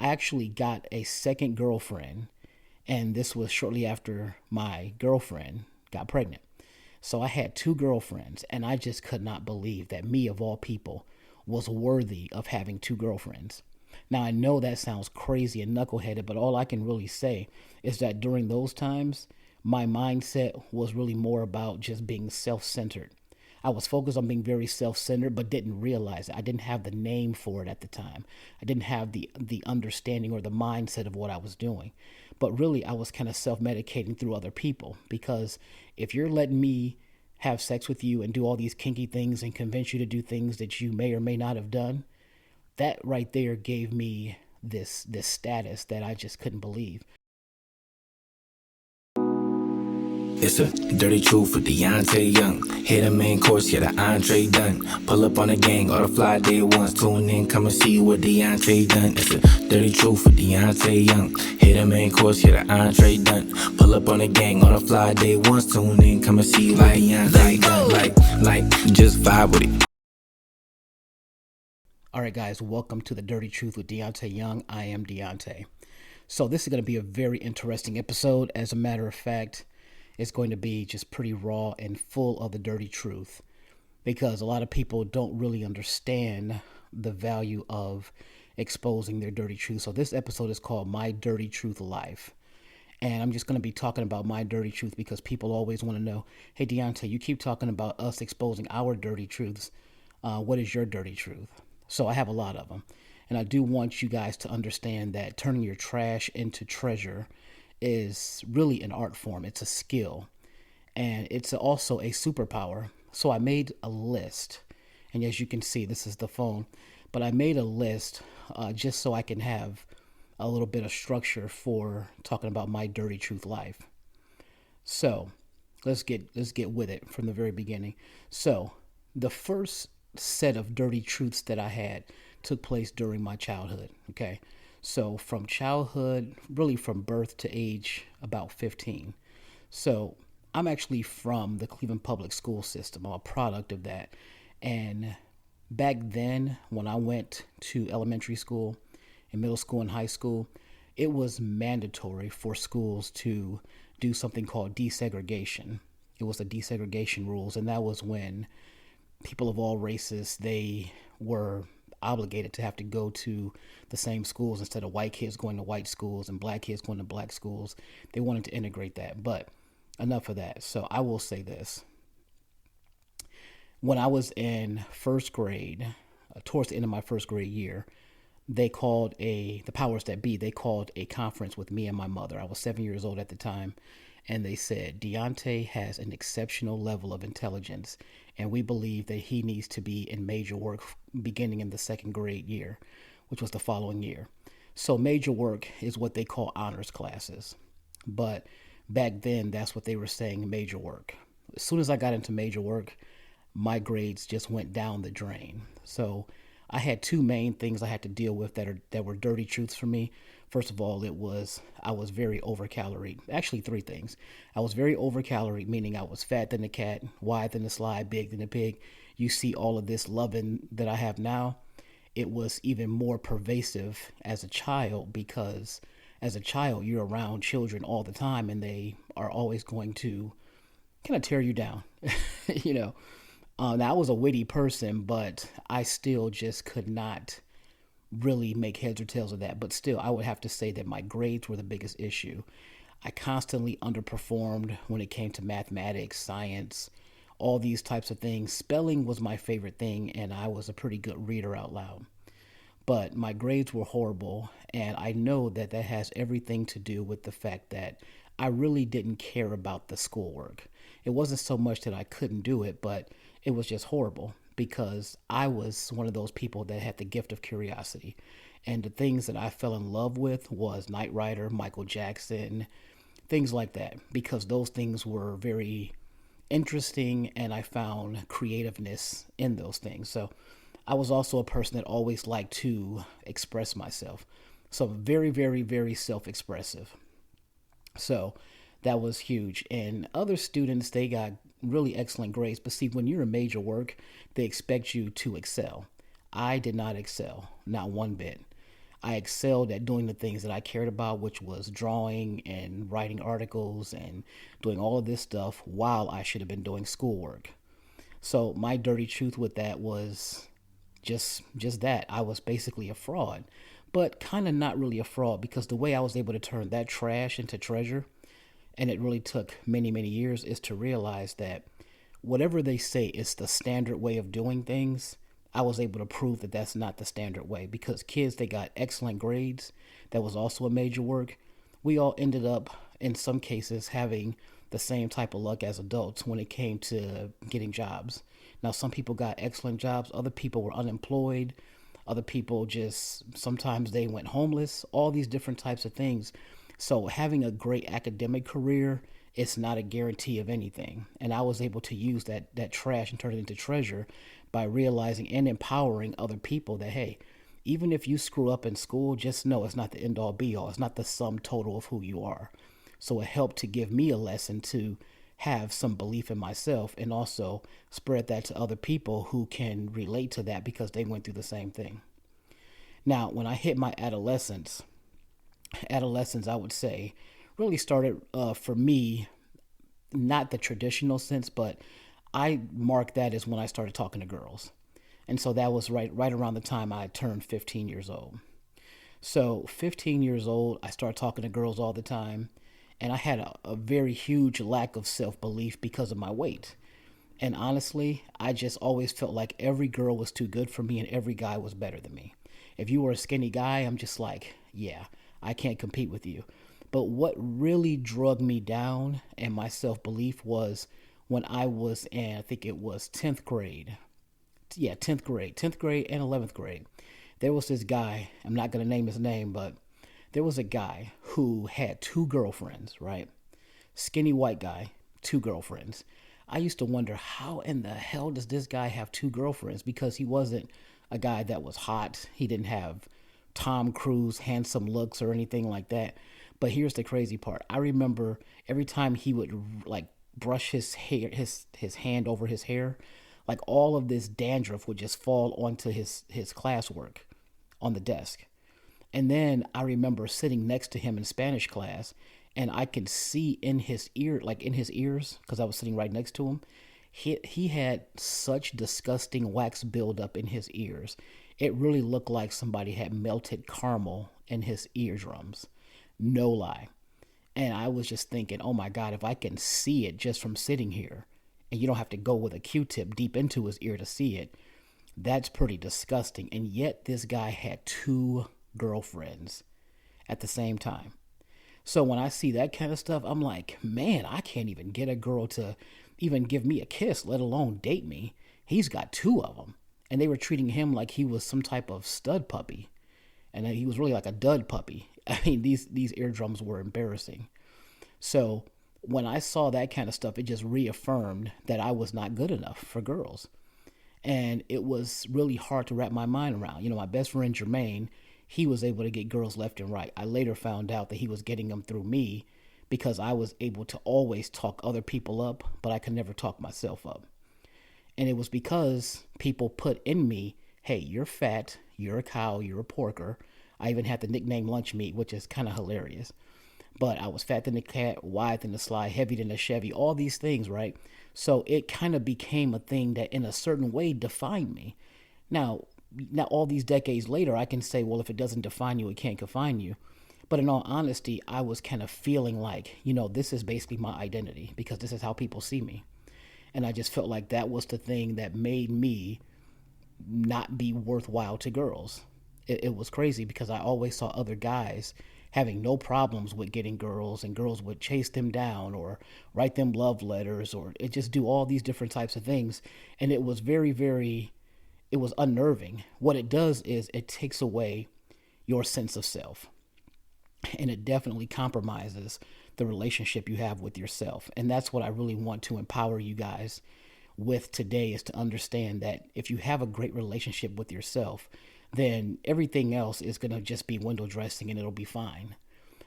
I actually got a second girlfriend, and this was shortly after my girlfriend got pregnant. So I had two girlfriends, and I just could not believe that me, of all people, was worthy of having two girlfriends. Now, I know that sounds crazy and knuckleheaded, but all I can really say is that during those times, my mindset was really more about just being self centered. I was focused on being very self-centered, but didn't realize it. I didn't have the name for it at the time. I didn't have the understanding or the mindset of what I was doing. But really, I was kind of self-medicating through other people, because if you're letting me have sex with you and do all these kinky things and convince you to do things that you may or may not have done, that right there gave me this status that I just couldn't believe. It's a dirty truth with Deante Young. Hit a main course, yeah, the entree done. Pull up on the gang, all the fly day ones. Tune in, come and see what Deante done. It's a dirty truth with Deante Young. Hit a main course, yeah, the entree done. Pull up on the gang, all the fly day ones. Tune in, come and see what Deante done. Just vibe with it. All right, guys, welcome to the Dirty Truth with Deante Young. I am Deante. So this is going to be a very interesting episode. As a matter of fact, it's going to be just pretty raw and full of the dirty truth, because a lot of people don't really understand the value of exposing their dirty truth. So this episode is called My Dirty Truth Life. And I'm just going to be talking about my dirty truth because people always want to know, hey, Deante, you keep talking about us exposing our dirty truths. What is your dirty truth? So I have a lot of them. And I do want you guys to understand that turning your trash into treasure is really an art form. It's a skill, and it's also a superpower. So I made a list, and as you can see, this is the phone, but I made a list just so I can have a little bit of structure for talking about my dirty truth life. So let's get with it from the very beginning. So the first set of dirty truths that I had took place during my childhood. Okay. So from childhood, really from birth to age about 15. So I'm actually from the Cleveland public school system. I'm a product of that. And back then, when I went to elementary school and middle school and high school, it was mandatory for schools to do something called desegregation. It was the desegregation rules, and that was when people of all races, they were obligated to have to go to the same schools instead of white kids going to white schools and black kids going to black schools. They wanted to integrate that, but enough of that. So I will say this. When I was in first grade, towards the end of my first grade year, they called the powers that be, they called a conference with me and my mother. I was 7 years old at the time. And they said, Deante has an exceptional level of intelligence, and we believe that he needs to be in major work beginning in the second grade year, which was the following year. So major work is what they call honors classes. But back then, that's what they were saying, major work. As soon as I got into major work, my grades just went down the drain. So I had two main things I had to deal with that were dirty truths for me. First of all, I was very overcaloried. Actually, three things. I was very overcaloried, meaning I was fat than the cat, wide than the sly, big than the pig. You see all of this loving that I have now. It was even more pervasive as a child, because as a child, you're around children all the time, and they are always going to kind of tear you down. you know, now I was a witty person, but I still just could not really make heads or tails of that. But still, I would have to say that my grades were the biggest issue. I constantly underperformed when it came to mathematics, science, all these types of things. Spelling was my favorite thing, and I was a pretty good reader out loud. But my grades were horrible, and I know that that has everything to do with the fact that I really didn't care about the schoolwork. It wasn't so much that I couldn't do it, but it was just horrible because I was one of those people that had the gift of curiosity. And the things that I fell in love with was Knight Rider, Michael Jackson, things like that, because those things were very interesting and I found creativeness in those things. So I was also a person that always liked to express myself. So very, very, very self-expressive. So that was huge. And other students, they got really excellent grades. But see, when you're in major work, they expect you to excel. I did not excel, not one bit. I excelled at doing the things that I cared about, which was drawing and writing articles and doing all of this stuff while I should have been doing schoolwork. So my dirty truth with that was just that I was basically a fraud, but kind of not really a fraud because the way I was able to turn that trash into treasure, and it really took many years, is to realize that whatever they say is the standard way of doing things, I was able to prove that that's not the standard way because kids, they got excellent grades. That was also a major work. We all ended up, in some cases, having the same type of luck as adults when it came to getting jobs. Now, some people got excellent jobs, other people were unemployed, other people just sometimes they went homeless, all these different types of things. So, having a great academic career, it's not a guarantee of anything. And I was able to use that trash and turn it into treasure by realizing and empowering other people that, hey, even if you screw up in school, just know it's not the end all be all. It's not the sum total of who you are. So it helped to give me a lesson to have some belief in myself and also spread that to other people who can relate to that because they went through the same thing. Now, when I hit my adolescence, I would say, really started for me, not the traditional sense, but I mark that as when I started talking to girls. And so that was right around the time I turned 15 years old. So 15 years old, I started talking to girls all the time, and I had a very huge lack of self-belief because of my weight. And honestly, I just always felt like every girl was too good for me and every guy was better than me. If you were a skinny guy, I'm just like, yeah, I can't compete with you. But what really drug me down and my self belief was when I was in, I think it was 10th grade. Yeah, 10th grade and 11th grade. There was this guy, I'm not going to name his name, but there was a guy who had two girlfriends, right? Skinny white guy, two girlfriends. I used to wonder how in the hell does this guy have two girlfriends because he wasn't a guy that was hot. He didn't have Tom Cruise handsome looks or anything like that. But here's the crazy part. I remember every time he would like brush his hair, his hand over his hair, like all of this dandruff would just fall onto his classwork on the desk. And then I remember sitting next to him in Spanish class, and I could see in his ear, like in his ears, because I was sitting right next to him, he had such disgusting wax buildup in his ears. It really looked like somebody had melted caramel in his eardrums. No lie. And I was just thinking, oh my God, if I can see it just from sitting here, and you don't have to go with a Q-tip deep into his ear to see it, that's pretty disgusting. And yet this guy had two girlfriends at the same time. So when I see that kind of stuff, I'm like, man, I can't even get a girl to even give me a kiss, let alone date me. He's got two of them. And they were treating him like he was some type of stud puppy. And he was really like a dud puppy. I mean, these eardrums were embarrassing. So when I saw that kind of stuff, it just reaffirmed that I was not good enough for girls. And it was really hard to wrap my mind around. You know, my best friend Jermaine, he was able to get girls left and right. I later found out that he was getting them through me because I was able to always talk other people up, but I could never talk myself up. And it was because people put in me, hey, you're fat, you're a cow, you're a porker. I even had the nickname lunch meat, which is kind of hilarious. But I was fat than the cat, wide than the sly, heavy than the Chevy, all these things, right? So it kind of became a thing that in a certain way defined me. Now all these decades later, I can say, well, if it doesn't define you, it can't confine you. But in all honesty, I was kind of feeling like, this is basically my identity because this is how people see me. And I just felt like that was the thing that made me not be worthwhile to girls. It was crazy because I always saw other guys having no problems with getting girls, and girls would chase them down or write them love letters or it just do all these different types of things. And it was it was unnerving. What it does is it takes away your sense of self, and it definitely compromises the relationship you have with yourself. And that's what I really want to empower you guys with today, is to understand that if you have a great relationship with yourself, then everything else is going to just be window dressing and it'll be fine.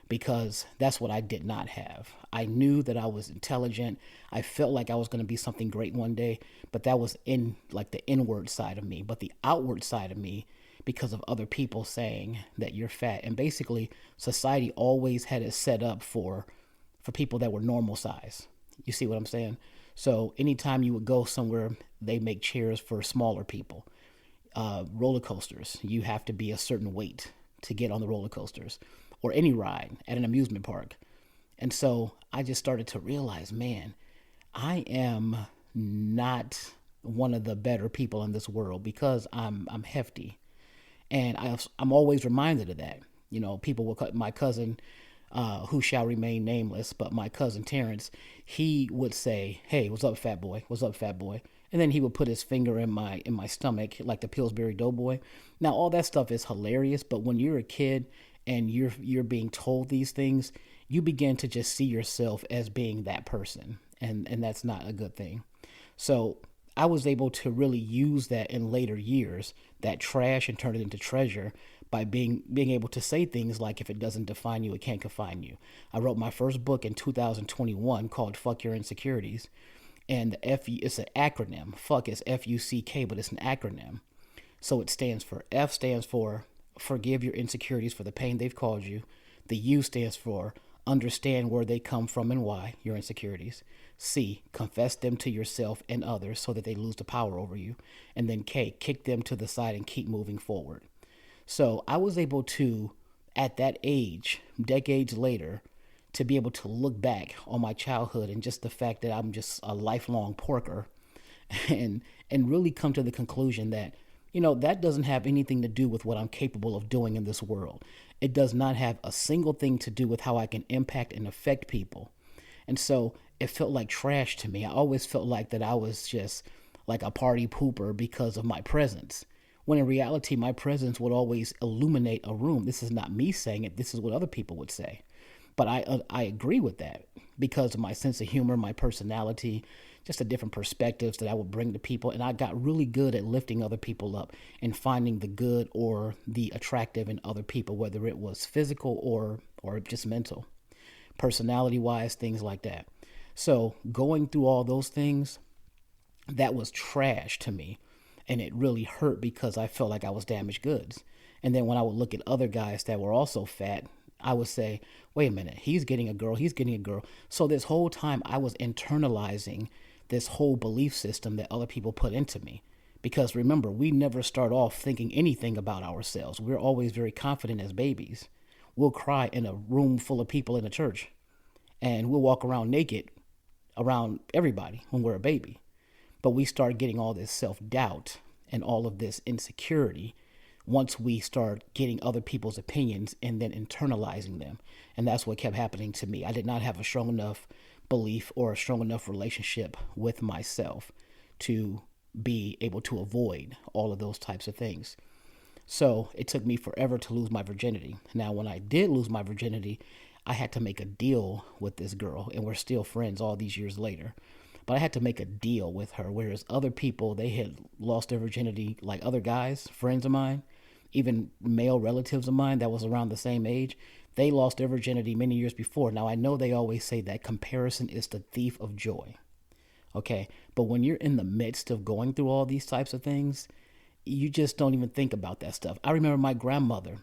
Because that's what I did not have. I knew that I was intelligent. I felt like I was going to be something great one day, but that was in like the inward side of me. But the outward side of me, because of other people saying that you're fat. And basically, society always had it set up for people that were normal size. You see what I'm saying? So anytime you would go somewhere, they make chairs for smaller people. Roller coasters, you have to be a certain weight to get on the roller coasters, or any ride at an amusement park. And so I just started to realize, man, I am not one of the better people in this world because I'm hefty, and I'm always reminded of that. You know, people will cut my cousin, who shall remain nameless, but my cousin Terrence, he would say, "Hey, what's up, fat boy? What's up, fat boy?" And then he would put his finger in my stomach like the Pillsbury Doughboy. Now, all that stuff is hilarious, but when you're a kid and you're being told these things, you begin to just see yourself as being that person, and that's not a good thing. So I was able to really use that in later years, that trash, and turn it into treasure by being able to say things like, if it doesn't define you, it can't confine you. I wrote my first book in 2021 called Fuck Your Insecurities. And the it's an acronym. Fuck is FUCK, but it's an acronym. So it stands for, F stands for forgive your insecurities for the pain they've caused you. The U stands for understand where they come from and why, your insecurities. C, confess them to yourself and others so that they lose the power over you. And then K, kick them to the side and keep moving forward. So I was able to, at that age, decades later, to be able to look back on my childhood and just the fact that I'm just a lifelong porker, and really come to the conclusion that, you know, that doesn't have anything to do with what I'm capable of doing in this world. It does not have a single thing to do with how I can impact and affect people. And so it felt like trash to me. I always felt like that I was just like a party pooper because of my presence. When in reality, my presence would always illuminate a room. This is not me saying it. This is what other people would say. But I agree with that because of my sense of humor, my personality, just the different perspectives that I would bring to people. And I got really good at lifting other people up and finding the good or the attractive in other people, whether it was physical or just mental, personality wise, things like that. So going through all those things, that was trash to me. And it really hurt because I felt like I was damaged goods. And then when I would look at other guys that were also fat, I would say, wait a minute, he's getting a girl, he's getting a girl. So this whole time I was internalizing this whole belief system that other people put into me. Because remember, we never start off thinking anything about ourselves. We're always very confident as babies. We'll cry in a room full of people in a church, and we'll walk around naked around everybody when we're a baby. But we start getting all this self-doubt and all of this insecurity once we start getting other people's opinions and then internalizing them. And that's what kept happening to me. I did not have a strong enough belief or a strong enough relationship with myself to be able to avoid all of those types of things. So it took me forever to lose my virginity. Now, when I did lose my virginity, I had to make a deal with this girl, and we're still friends all these years later. But I had to make a deal with her, whereas other people, they had lost their virginity, like other guys, friends of mine, even male relatives of mine that was around the same age, they lost their virginity many years before. Now, I know they always say that comparison is the thief of joy. Okay, but when you're in the midst of going through all these types of things, you just don't even think about that stuff. I remember my grandmother,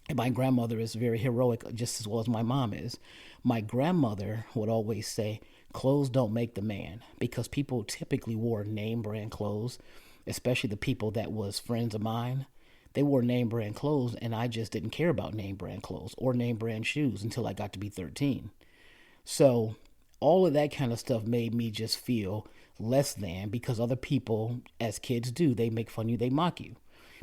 and my grandmother is very heroic just as well as my mom is. My grandmother would always say, clothes don't make the man, because people typically wore name brand clothes, especially the people that was friends of mine. They wore name brand clothes, and I just didn't care about name brand clothes or name brand shoes until I got to be 13. So all of that kind of stuff made me just feel less than, because other people, as kids do, they make fun of you, they mock you.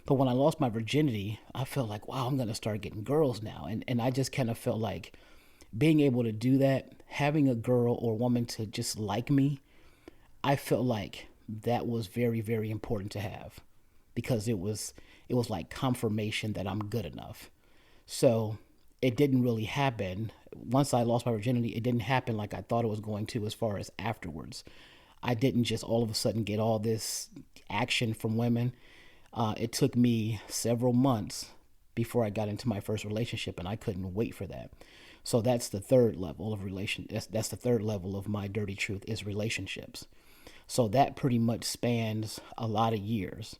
But when I lost my virginity, I felt like, wow, I'm going to start getting girls now. And I just kind of felt like being able to do that, having a girl or woman to just like me, I felt like that was very, very important to have, because it was like confirmation that I'm good enough. So it didn't really happen. Once I lost my virginity, it didn't happen like I thought it was going to as far as afterwards. I didn't just all of a sudden get all this action from women. It took me several months before I got into my first relationship, and I couldn't wait for that. So that's the third level of that's the third level of my dirty truth, is relationships. So that pretty much spans a lot of years.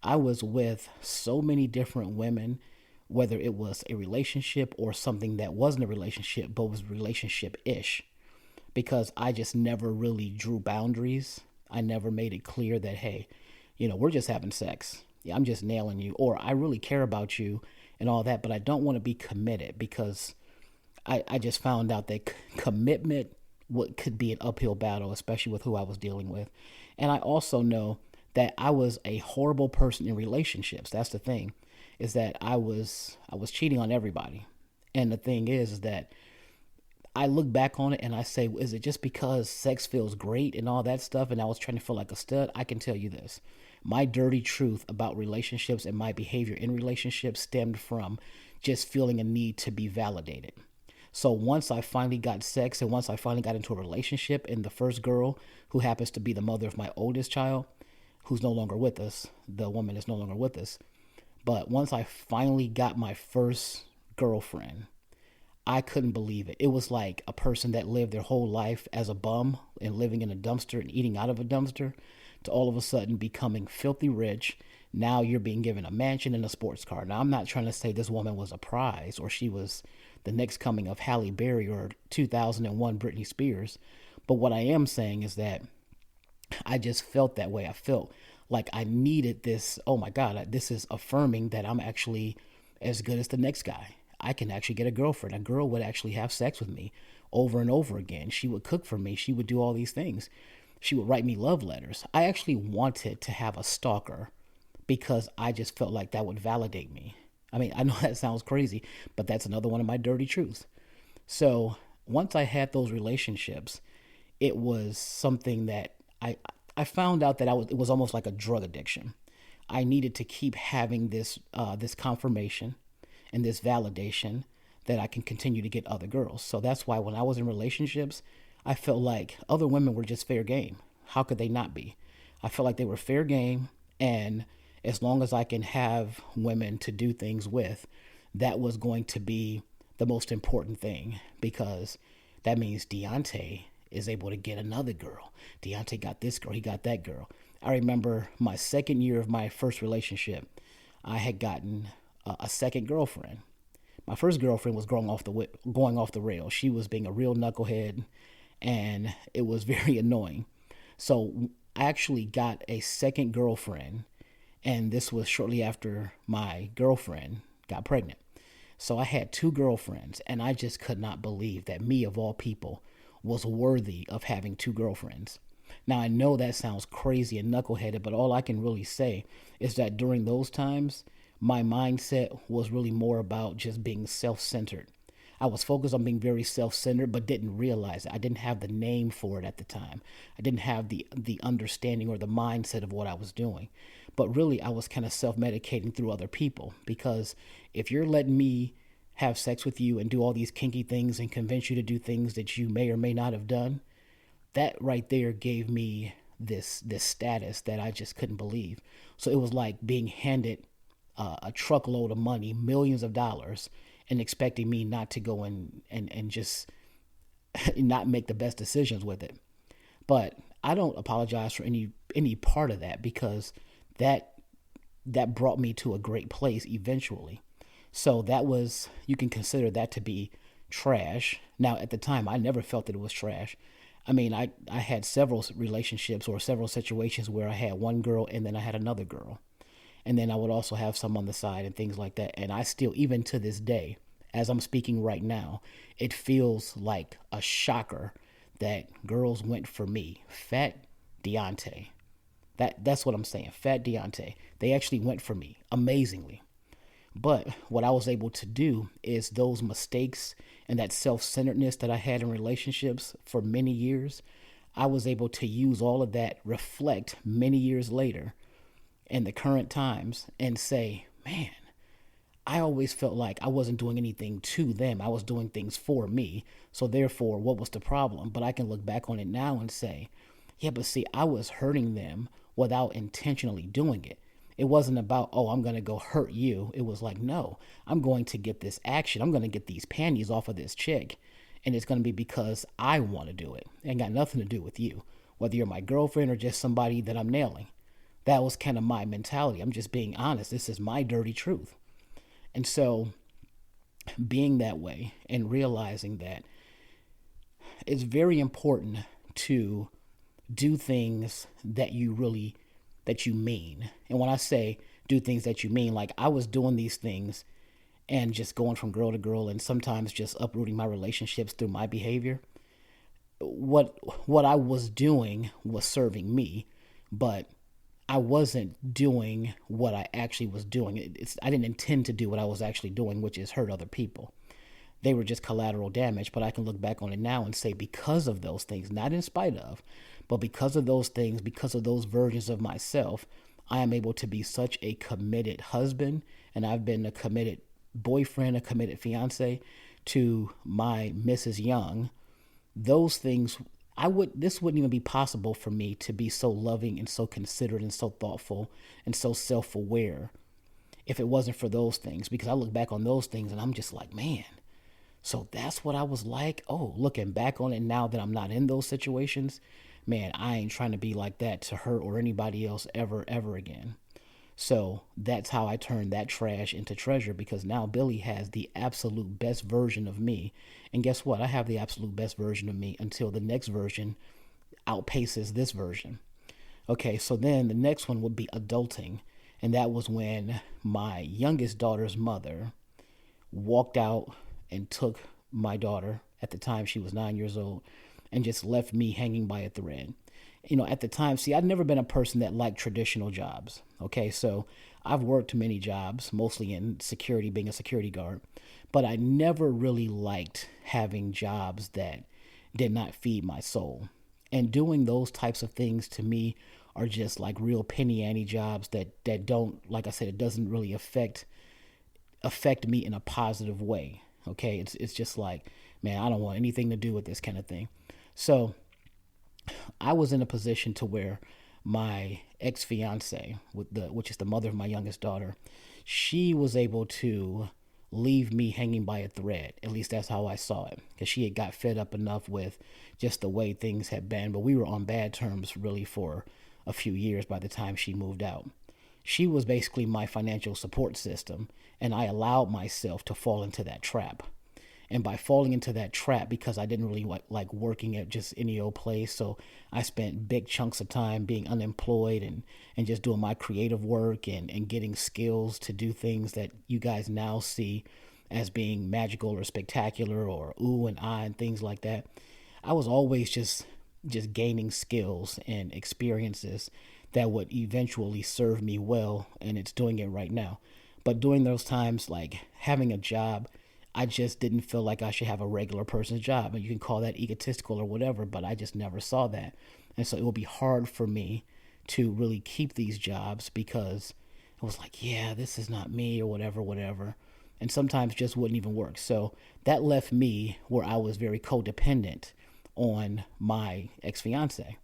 I was with so many different women, whether it was a relationship or something that wasn't a relationship but was relationship ish, because I just never really drew boundaries. I never made it clear that, hey, we're just having sex. Yeah, I'm just nailing you, or I really care about you and all that, but I don't want to be committed because I just found out that commitment what could be an uphill battle, especially with who I was dealing with. And I also know that I was a horrible person in relationships. That's the thing, is that I was cheating on everybody. And the thing is that I look back on it and I say, is it just because sex feels great and all that stuff and I was trying to feel like a stud? I can tell you this. My dirty truth about relationships and my behavior in relationships stemmed from just feeling a need to be validated. So once I finally got sex and once I finally got into a relationship, and the first girl, who happens to be the mother of my oldest child, who's no longer with us, the woman is no longer with us. But once I finally got my first girlfriend, I couldn't believe it. It was like a person that lived their whole life as a bum and living in a dumpster and eating out of a dumpster to all of a sudden becoming filthy rich. Now you're being given a mansion and a sports car. Now, I'm not trying to say this woman was a prize or she was the next coming of Halle Berry or 2001 Britney Spears. But what I am saying is that I just felt that way. I felt like I needed this. Oh my God, this is affirming that I'm actually as good as the next guy. I can actually get a girlfriend. A girl would actually have sex with me over and over again. She would cook for me. She would do all these things. She would write me love letters. I actually wanted to have a stalker because I just felt like that would validate me. I mean, I know that sounds crazy, but that's another one of my dirty truths. So once I had those relationships, it was something that I found out that it was almost like a drug addiction. I needed to keep having this confirmation and this validation that I can continue to get other girls. So that's why when I was in relationships, I felt like other women were just fair game. How could they not be? I felt like they were fair game, and as long as I can have women to do things with, that was going to be the most important thing, because that means Deante is able to get another girl. Deante got this girl, he got that girl. I remember my second year of my first relationship, I had gotten a second girlfriend. My first girlfriend was going off the rails. She was being a real knucklehead, and it was very annoying. So I actually got a second girlfriend, and this was shortly after my girlfriend got pregnant. So I had two girlfriends, and I just could not believe that me, of all people, was worthy of having two girlfriends. Now, I know that sounds crazy and knuckleheaded, but all I can really say is that during those times, my mindset was really more about just being self centered. I was focused on being very self centered, but didn't realize it. I didn't have the name for it at the time. I didn't have the understanding or the mindset of what I was doing. But really, I was kind of self medicating through other people, because if you're letting me have sex with you and do all these kinky things and convince you to do things that you may or may not have done, that right there gave me this status that I just couldn't believe. So it was like being handed a truckload of money, millions of dollars, and expecting me not to go and just not make the best decisions with it. But I don't apologize for any part of that, because that that brought me to a great place eventually. So that was, you can consider that to be trash. Now, at the time, I never felt that it was trash. I mean, I had several relationships or several situations where I had one girl and then I had another girl. And then I would also have some on the side and things like that. And I still, even to this day, as I'm speaking right now, it feels like a shocker that girls went for me. Fat Deante. That's what I'm saying. Fat Deante. They actually went for me amazingly. But what I was able to do is those mistakes and that self-centeredness that I had in relationships for many years, I was able to use all of that, reflect many years later in the current times, and say, man, I always felt like I wasn't doing anything to them. I was doing things for me. So therefore, what was the problem? But I can look back on it now and say, yeah, but see, I was hurting them without intentionally doing it. It wasn't about, oh, I'm going to go hurt you. It was like, no, I'm going to get this action. I'm going to get these panties off of this chick. And it's going to be because I want to do it. It ain't got nothing to do with you, whether you're my girlfriend or just somebody that I'm nailing. That was kind of my mentality. I'm just being honest. This is my dirty truth. And so, being that way and realizing that it's very important to do things that you mean. And when I say do things that you mean, like I was doing these things and just going from girl to girl and sometimes just uprooting my relationships through my behavior. What I was doing was serving me, but I wasn't doing what I actually was doing. I didn't intend to do what I was actually doing, which is hurt other people. They were just collateral damage, but I can look back on it now and say because of those things, not in spite of, but because of those things, because of those versions of myself, I am able to be such a committed husband, and I've been a committed boyfriend, a committed fiance to my Mrs. Young. Those things, this wouldn't even be possible for me to be so loving and so considerate and so thoughtful and so self-aware if it wasn't for those things, because I look back on those things and I'm just like, man, so that's what I was like. Oh, looking back on it now that I'm not in those situations, man, I ain't trying to be like that to her or anybody else ever again. So that's how I turned that trash into treasure, because now Billy has the absolute best version of me. And guess what? I have the absolute best version of me until the next version outpaces this version. Okay, so then the next one would be adulting. And that was when my youngest daughter's mother walked out and took my daughter, at the time she was 9 years old, and just left me hanging by a thread. At the time, see, I'd never been a person that liked traditional jobs. Okay, so I've worked many jobs, mostly in security, being a security guard, but I never really liked having jobs that did not feed my soul. And doing those types of things to me are just like real penny ante jobs that don't, like I said, it doesn't really affect me in a positive way. Okay, it's just like, man, I don't want anything to do with this kind of thing. So I was in a position to where my ex fiance, which is the mother of my youngest daughter, she was able to leave me hanging by a thread. At least that's how I saw it, because she had got fed up enough with just the way things had been. But we were on bad terms really for a few years by the time she moved out. She was basically my financial support system, and I allowed myself to fall into that trap. And by falling into that trap, because I didn't really like working at just any old place, so I spent big chunks of time being unemployed and just doing my creative work and getting skills to do things that you guys now see as being magical or spectacular or ooh and ah and things like that. I was always just gaining skills and experiences that would eventually serve me well, and it's doing it right now. But during those times, like having a job, I just didn't feel like I should have a regular person's job. And you can call that egotistical or whatever, but I just never saw that. And so it would be hard for me to really keep these jobs, because it was like, yeah, this is not me or whatever. And sometimes just wouldn't even work. So that left me where I was very codependent on my ex-fiance.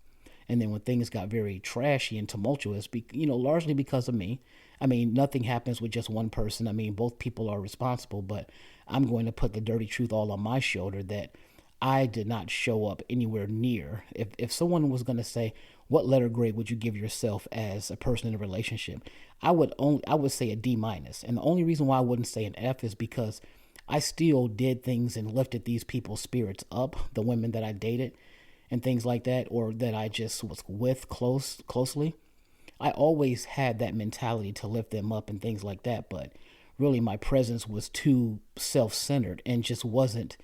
And then when things got very trashy and tumultuous, largely because of me. I mean, nothing happens with just one person. I mean, both people are responsible, but I'm going to put the dirty truth all on my shoulder that I did not show up anywhere near. If someone was going to say, what letter grade would you give yourself as a person in a relationship? I would say a D minus. And the only reason why I wouldn't say an F is because I still did things and lifted these people's spirits up, the women that I dated and things like that, or that I just was with closely. I always had that mentality to lift them up and things like that, but really my presence was too self-centered and just wasn't,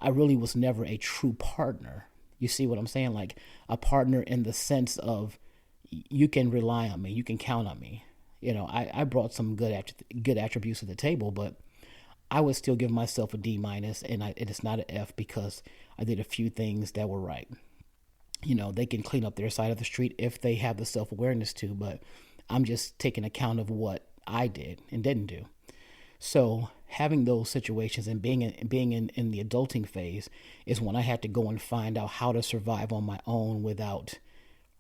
I really was never a true partner. You see what I'm saying? Like a partner in the sense of you can rely on me, you can count on me. I brought some good attributes to the table, but I would still give myself a D minus, and it's not an F because I did a few things that were right. They can clean up their side of the street if they have the self-awareness to, but I'm just taking account of what I did and didn't do. So having those situations and being in the adulting phase is when I had to go and find out how to survive on my own without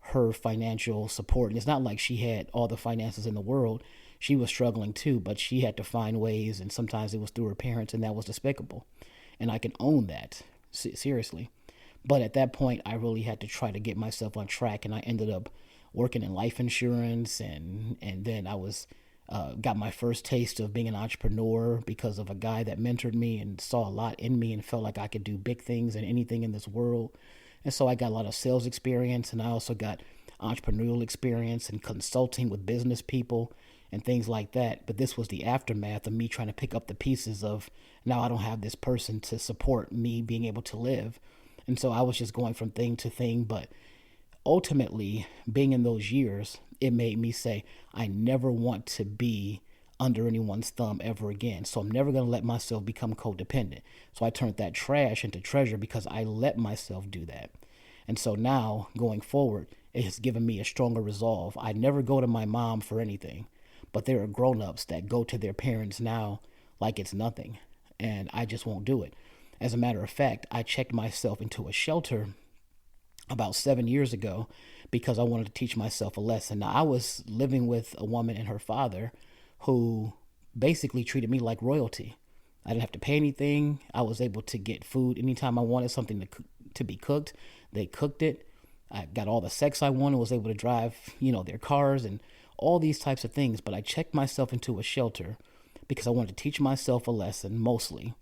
her financial support. And it's not like she had all the finances in the world. She was struggling too, but she had to find ways, and sometimes it was through her parents, and that was despicable. And I can own that, seriously. But at that point, I really had to try to get myself on track, and I ended up working in life insurance, and then I was got my first taste of being an entrepreneur because of a guy that mentored me and saw a lot in me and felt like I could do big things and anything in this world. And so I got a lot of sales experience, and I also got entrepreneurial experience and consulting with business people and things like that. But this was the aftermath of me trying to pick up the pieces of, now I don't have this person to support me being able to live. And so I was just going from thing to thing. But ultimately, being in those years, it made me say, I never want to be under anyone's thumb ever again. So I'm never going to let myself become codependent. So I turned that trash into treasure because I let myself do that. And so now, going forward, it has given me a stronger resolve. I never go to my mom for anything, but there are grown-ups that go to their parents now like it's nothing, and I just won't do it. As a matter of fact, I checked myself into a shelter about 7 years ago because I wanted to teach myself a lesson. Now, I was living with a woman and her father who basically treated me like royalty. I didn't have to pay anything. I was able to get food anytime I wanted something to be cooked. They cooked it. I got all the sex I wanted, was able to drive, their cars and all these types of things. But I checked myself into a shelter because I wanted to teach myself a lesson mostly.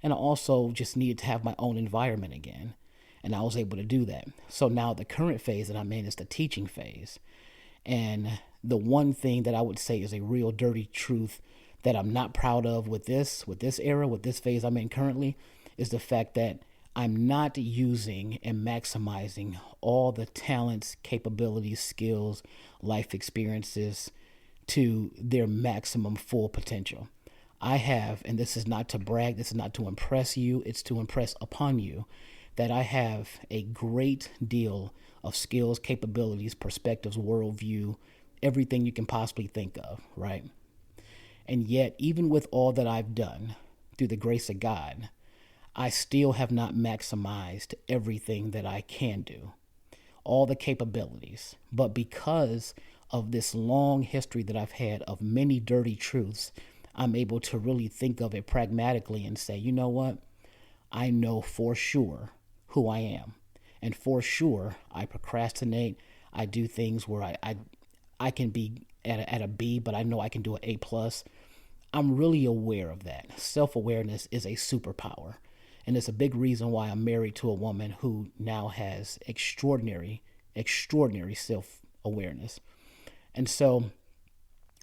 And I also just needed to have my own environment again. And I was able to do that. So now the current phase that I'm in is the teaching phase. And the one thing that I would say is a real dirty truth that I'm not proud of with this era, with this phase I'm in currently, is the fact that I'm not using and maximizing all the talents, capabilities, skills, life experiences to their maximum full potential. I have, and this is not to brag, this is not to impress you, it's to impress upon you, that I have a great deal of skills, capabilities, perspectives, worldview, everything you can possibly think of, right? And yet, even with all that I've done, through the grace of God, I still have not maximized everything that I can do, all the capabilities. But because of this long history that I've had of many dirty truths, I'm able to really think of it pragmatically and say, you know what? I know for sure who I am. And for sure, I procrastinate. I do things where I can be at a B, but I know I can do an A plus. I'm really aware of that. Self-awareness is a superpower. And it's a big reason why I'm married to a woman who now has extraordinary self-awareness. And so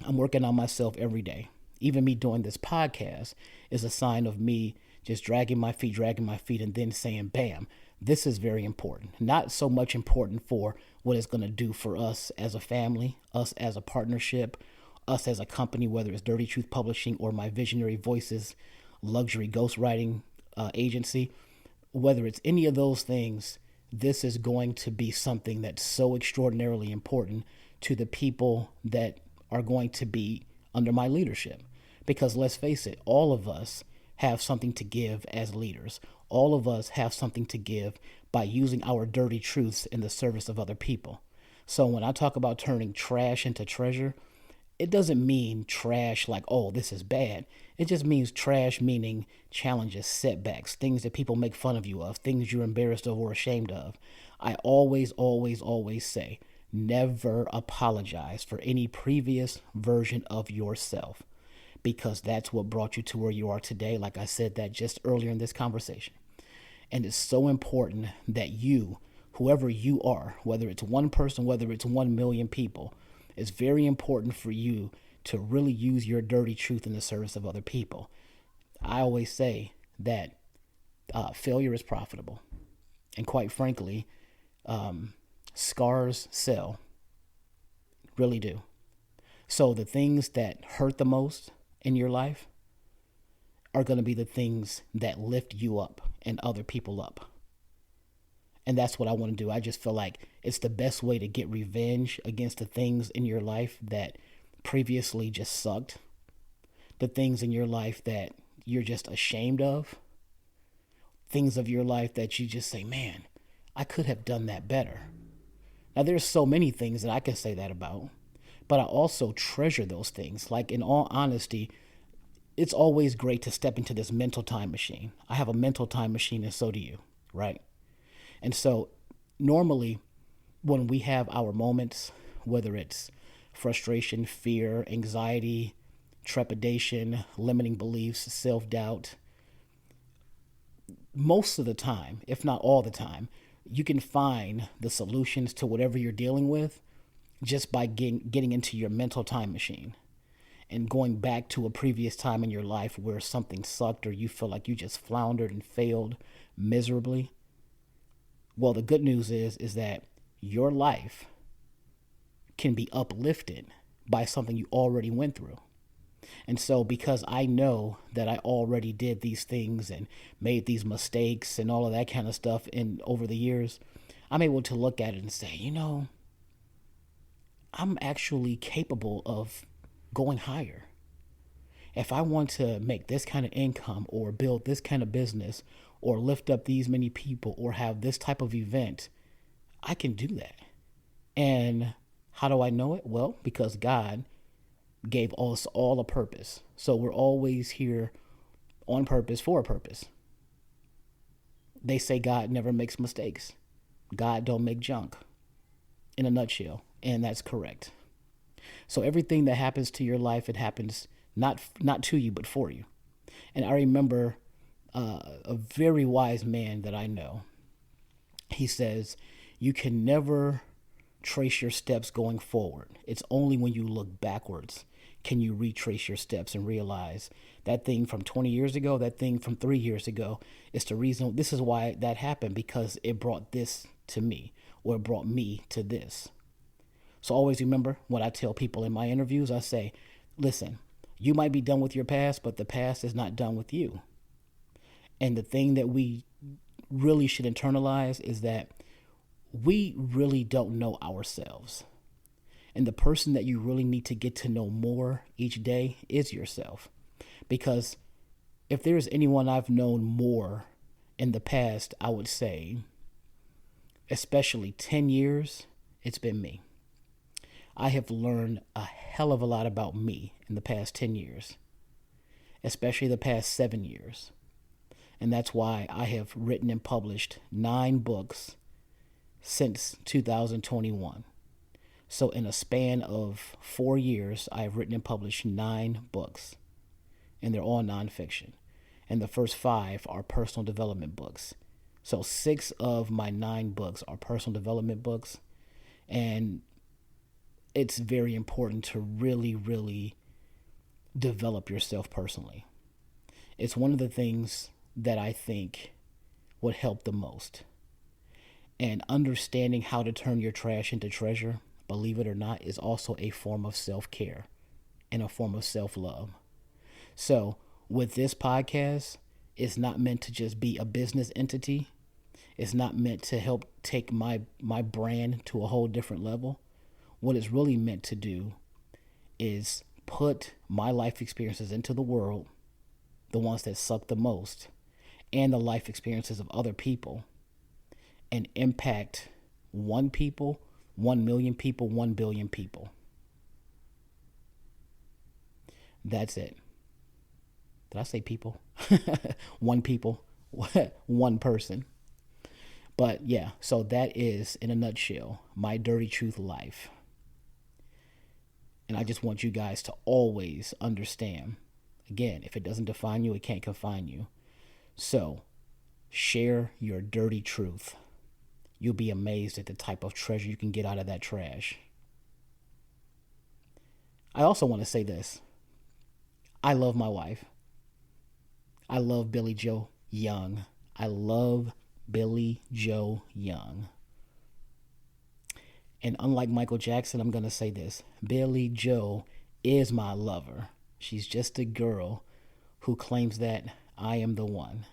I'm working on myself every day. Even me doing this podcast is a sign of me just dragging my feet, and then saying, bam, this is very important. Not so much important for what it's going to do for us as a family, us as a partnership, us as a company, whether it's Dirty Truth Publishing or my Visionary Voices luxury ghostwriting agency, whether it's any of those things, this is going to be something that's so extraordinarily important to the people that are going to be under my leadership. Because let's face it, all of us have something to give as leaders. All of us have something to give by using our dirty truths in the service of other people. So when I talk about turning trash into treasure, it doesn't mean trash like, oh, this is bad. It just means trash meaning challenges, setbacks, things that people make fun of you of, things you're embarrassed of or ashamed of. I always say, never apologize for any previous version of yourself, because that's what brought you to where you are today. Like I said that just earlier in this conversation. And it's so important that you, whoever you are, whether it's one person, whether it's 1 million people, it's very important for you to really use your dirty truth in the service of other people. I always say that failure is profitable. And quite frankly, scars sell, really do. So the things that hurt the most in your life are going to be the things that lift you up and other people up. And that's what I want to do. I just feel like it's the best way to get revenge against the things in your life that previously just sucked. The things in your life that you're just ashamed of. Things of your life that you just say, man, I could have done that better. Now, there's so many things that I can say that about. But I also treasure those things. Like, in all honesty, it's always great to step into this mental time machine. I have a mental time machine, and so do you, right? And so normally when we have our moments, whether it's frustration, fear, anxiety, trepidation, limiting beliefs, self-doubt, most of the time, if not all the time, you can find the solutions to whatever you're dealing with just by getting into your mental time machine and going back to a previous time in your life where something sucked or you feel like you just floundered and failed miserably. Well, the good news is that your life can be uplifted by something you already went through. And so because I know that I already did these things and made these mistakes and all of that kind of stuff over the years, I'm able to look at it and say, I'm actually capable of going higher. If I want to make this kind of income or build this kind of business or lift up these many people or have this type of event, I can do that. And how do I know it? Well, because God gave us all a purpose. So we're always here on purpose for a purpose. They say God never makes mistakes. God don't make junk, in a nutshell. And that's correct. So everything that happens to your life, it happens not to you, but for you. And I remember a very wise man that I know. He says, you can never trace your steps going forward. It's only when you look backwards can you retrace your steps and realize that thing from 20 years ago, that thing from 3 years ago, is the reason. This is why that happened, because it brought this to me, or it brought me to this. So always remember, when I tell people in my interviews, I say, listen, you might be done with your past, but the past is not done with you. And the thing that we really should internalize is that we really don't know ourselves. And the person that you really need to get to know more each day is yourself. Because if there's anyone I've known more in the past, I would say, especially 10 years, it's been me. I have learned a hell of a lot about me in the past 10 years, especially the past 7 years. And that's why I have written and published 9 books since 2021. So in a span of 4 years, I have written and published 9 books, and they're all nonfiction. And the first 5 are personal development books. So 6 of my 9 books are personal development books. And it's very important to really, really develop yourself personally. It's one of the things that I think would help the most. And understanding how to turn your trash into treasure, believe it or not, is also a form of self-care and a form of self-love. So with this podcast, it's not meant to just be a business entity. It's not meant to help take my brand to a whole different level. What it's really meant to do is put my life experiences into the world, the ones that suck the most, and the life experiences of other people, and impact 1 people, 1 million people, 1 billion people. That's it. Did I say people? 1 people, 1 person. But yeah, so that is, in a nutshell, my dirty truth life. And I just want you guys to always understand, again, if it doesn't define you, it can't confine you. So share your dirty truth. You'll be amazed at the type of treasure you can get out of that trash. I also want to say this. I love my wife. I love Billy Joe Young. I love Billy Joe Young. And unlike Michael Jackson, I'm going to say this. Billy Joe is my lover. She's just a girl who claims that I am the one.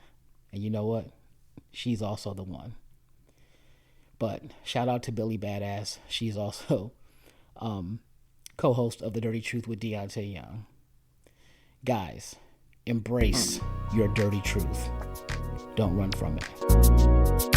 And you know what? She's also the one. But shout out to Billy Badass. She's also co-host of The Dirty Truth with Deante Young. Guys, embrace your dirty truth. Don't run from it.